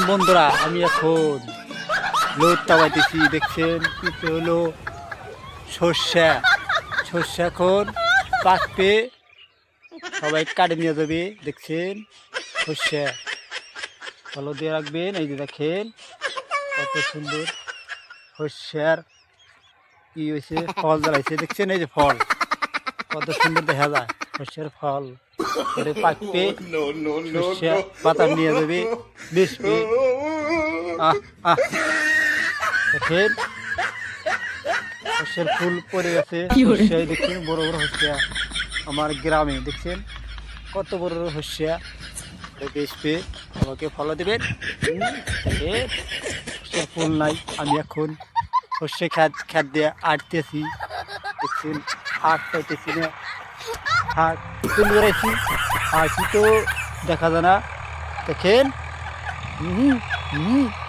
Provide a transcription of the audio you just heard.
বন্ধুরা আমি এখন লোদ চাবাইতেছি, দেখছেন পিছে হলো সর্ষা। সর্ষা এখন পাকবে, সবাই কাটে নিয়ে যাবে। দেখছেন সর্ষা ভালো দিয়ে রাখবেন। এই যে দেখেন কত সুন্দর সর্ষার কি হয়েছে, ফল জ্বালাইছে। দেখছেন এই যে ফল কত সুন্দর দেখা যায়, সর্ষের ফল করে পাকবে, সর্ষা পাতা নিয়ে যাবে বেশবে। আহ আহ দেখেন সর্ষের ফুল পড়ে গেছে, সর্ষায় দেখছেন বড় বড় হর্ষা। আমার গ্রামে দেখছেন কত বড় বড় হর্ষা বেশবে, আমাকে ফলো দেবেন। দেখেন সর্ষের ফুল নাই, আমি এখন সর্ষে খ্যাত দিয়ে আটতেছি। দেখছেন হাট পাইতেছি না, হাট তুলে বেড়াইছি, হাঁটি তো দেখা যায় না। দেখেন